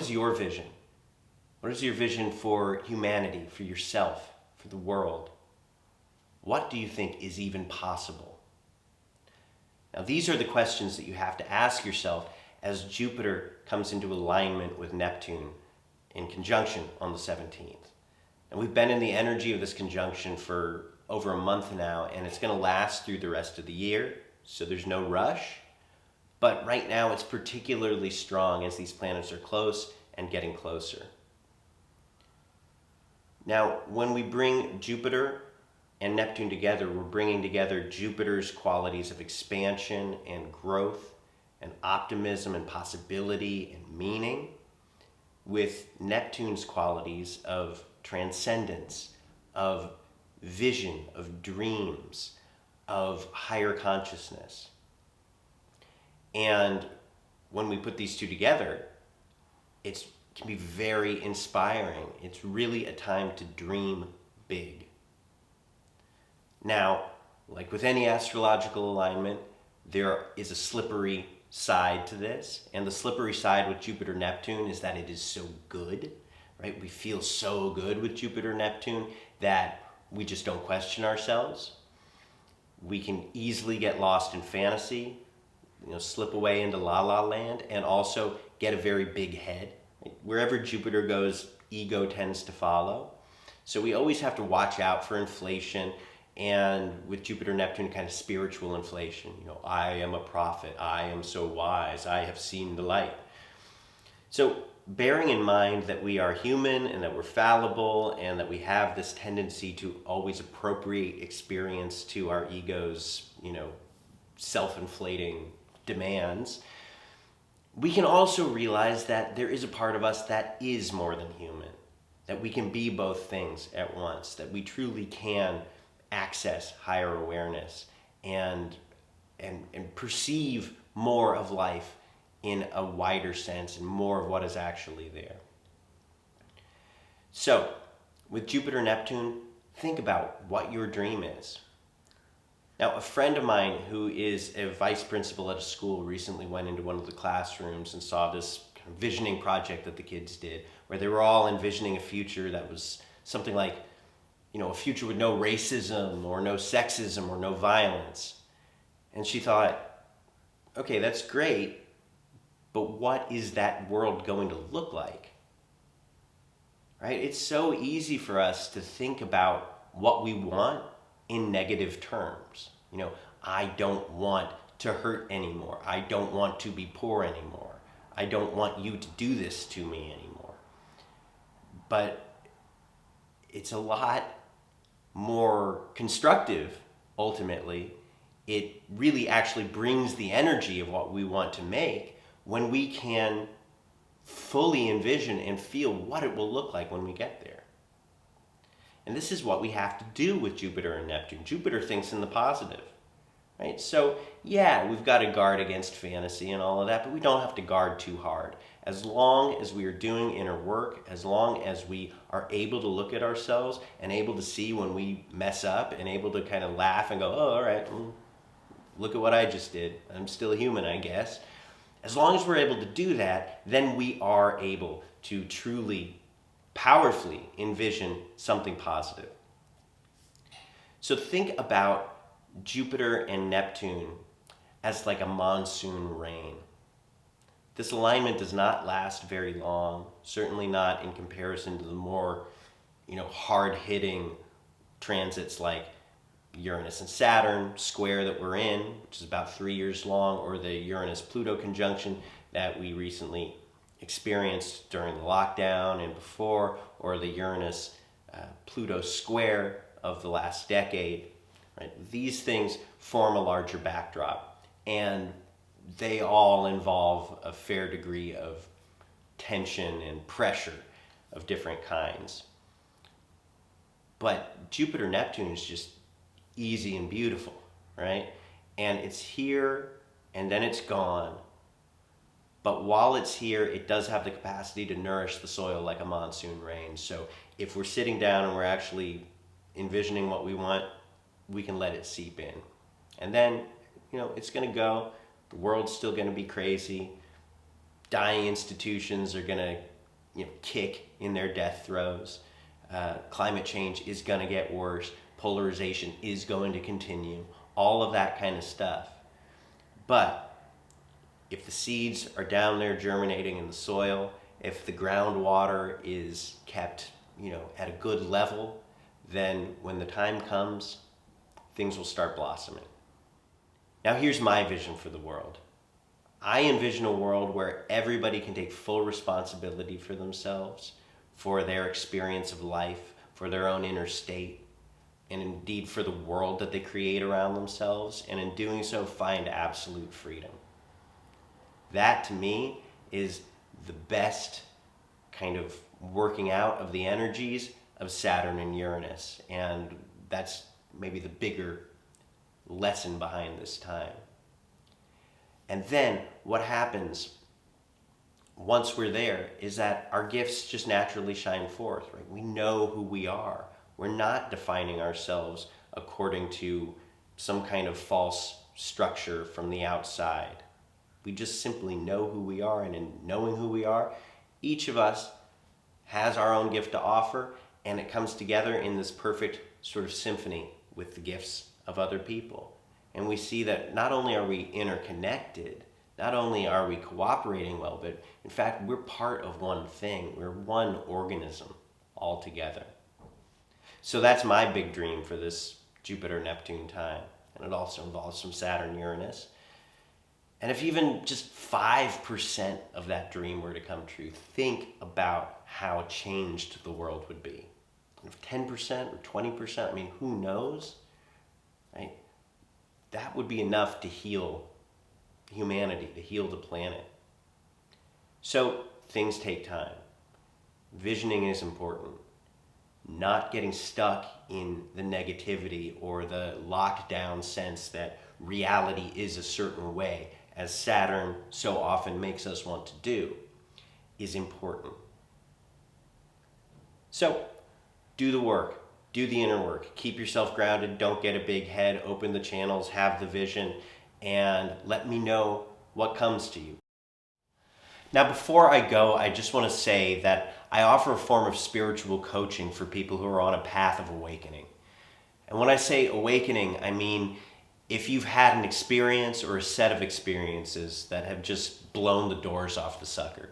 is your vision? What is your vision for humanity, for yourself, for the world? What do you think is even possible? Now, these are the questions that you have to ask yourself as Jupiter comes into alignment with Neptune in conjunction on the 17th. And we've been in the energy of this conjunction for over a month now, and it's going to last through the rest of the year, so there's no rush. But right now it's particularly strong as these planets are close and getting closer. Now, when we bring Jupiter and Neptune together, we're bringing together Jupiter's qualities of expansion and growth and optimism and possibility and meaning with Neptune's qualities of transcendence, of vision, of dreams, of higher consciousness. And when we put these two together, it can be very inspiring. It's really a time to dream big. Now, like with any astrological alignment, there is a slippery side to this. And the slippery side with Jupiter-Neptune is that it is so good, right? We feel so good with Jupiter-Neptune that we just don't question ourselves. We can easily get lost in fantasy, slip away into la-la land, and also get a very big head. Wherever Jupiter goes, ego tends to follow. So we always have to watch out for inflation, and with Jupiter-Neptune, kind of spiritual inflation. I am a prophet, I am so wise, I have seen the light. So bearing in mind that we are human and that we're fallible and that we have this tendency to always appropriate experience to our ego's, self-inflating demands, we can also realize that there is a part of us that is more than human, that we can be both things at once, that we truly can access higher awareness and perceive more of life in a wider sense and more of what is actually there. So, with Jupiter-Neptune, think about what your dream is. Now, a friend of mine who is a vice principal at a school recently went into one of the classrooms and saw this kind of visioning project that the kids did, where they were all envisioning a future that was something like, a future with no racism or no sexism or no violence. And she thought, okay, that's great, but what is that world going to look like? Right? It's so easy for us to think about what we want in negative terms. I don't want to hurt anymore. I don't want to be poor anymore. I don't want you to do this to me anymore. But it's a lot more constructive, ultimately. It really actually brings the energy of what we want to make when we can fully envision and feel what it will look like when we get there. And this is what we have to do with Jupiter and Neptune. Jupiter thinks in the positive, right? So yeah, we've got to guard against fantasy and all of that, but we don't have to guard too hard. As long as we are doing inner work, as long as we are able to look at ourselves and able to see when we mess up and able to kind of laugh and go, oh, all right, look at what I just did. I'm still human, I guess. As long as we're able to do that, then we are able to truly, powerfully envision something positive. So think about Jupiter and Neptune as like a monsoon rain. This alignment does not last very long, certainly not in comparison to the more, hard-hitting transits like Uranus and Saturn square that we're in, which is about 3 years long, or the Uranus-Pluto conjunction that we recently experienced during the lockdown and before, or the Uranus-Pluto square of the last decade. Right? These things form a larger backdrop, and they all involve a fair degree of tension and pressure of different kinds. But Jupiter-Neptune is just easy and beautiful, right? And it's here and then it's gone. But while it's here, it does have the capacity to nourish the soil like a monsoon rain. So if we're sitting down and we're actually envisioning what we want, we can let it seep in. And then, it's going to go. The world's still going to be crazy. Dying institutions are going to kick in their death throes. Climate change is going to get worse. Polarization is going to continue. All of that kind of stuff. But if the seeds are down there germinating in the soil, if the groundwater is kept, at a good level, then when the time comes, things will start blossoming. Now here's my vision for the world. I envision a world where everybody can take full responsibility for themselves, for their experience of life, for their own inner state, and indeed for the world that they create around themselves, and in doing so find absolute freedom. That to me is the best kind of working out of the energies of Saturn and Uranus, and that's maybe the bigger lesson behind this time. And then what happens once we're there is that our gifts just naturally shine forth, right? We know who we are. We're not defining ourselves according to some kind of false structure from the outside. We just simply know who we are, and in knowing who we are, each of us has our own gift to offer, and it comes together in this perfect sort of symphony with the gifts of other people. And we see that not only are we interconnected, not only are we cooperating well, but in fact, we're part of one thing. We're one organism all together. So that's my big dream for this Jupiter-Neptune time. And it also involves some Saturn-Uranus. And if even just 5% of that dream were to come true, think about how changed the world would be. If 10% or 20%, who knows? Right? That would be enough to heal humanity, to heal the planet. So things take time. Visioning is important. Not getting stuck in the negativity or the lockdown sense that reality is a certain way, as Saturn so often makes us want to do, is important. So do the work. Do the inner work. Keep yourself grounded. Don't get a big head. Open the channels. Have the vision. And let me know what comes to you. Now, before I go, I just want to say that I offer a form of spiritual coaching for people who are on a path of awakening. And when I say awakening, I mean if you've had an experience or a set of experiences that have just blown the doors off the sucker.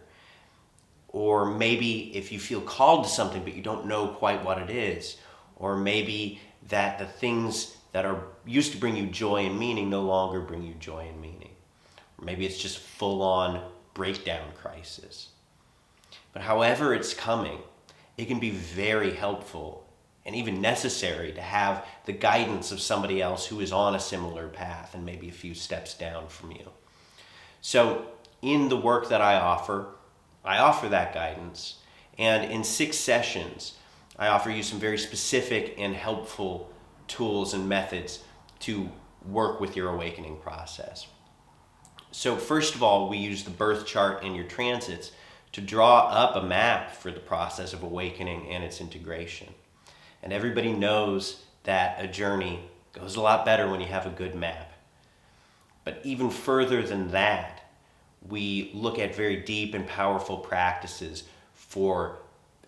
Or maybe if you feel called to something but you don't know quite what it is. Or maybe that the things that used to bring you joy and meaning no longer bring you joy and meaning. Or maybe it's just full-on breakdown crisis. But however it's coming, it can be very helpful and even necessary to have the guidance of somebody else who is on a similar path and maybe a few steps down from you. So in the work that I offer that guidance. And in 6 sessions, I offer you some very specific and helpful tools and methods to work with your awakening process. So first of all, we use the birth chart and your transits to draw up a map for the process of awakening and its integration. And everybody knows that a journey goes a lot better when you have a good map. But even further than that, we look at very deep and powerful practices for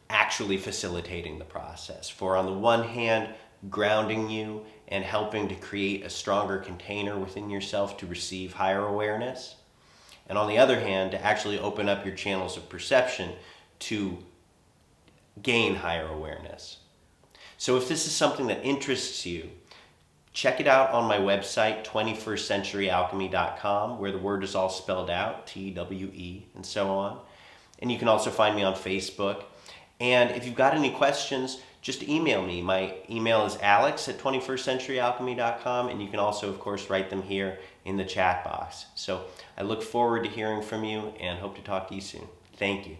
actually facilitating the process. For on the one hand, grounding you and helping to create a stronger container within yourself to receive higher awareness. And on the other hand, to actually open up your channels of perception to gain higher awareness. So if this is something that interests you, check it out on my website, 21stcenturyalchemy.com, where the word is all spelled out, TWE, and so on. And you can also find me on Facebook. And if you've got any questions, just email me. My email is alex@21stcenturyalchemy.com, and you can also, of course, write them here in the chat box. So I look forward to hearing from you and hope to talk to you soon. Thank you.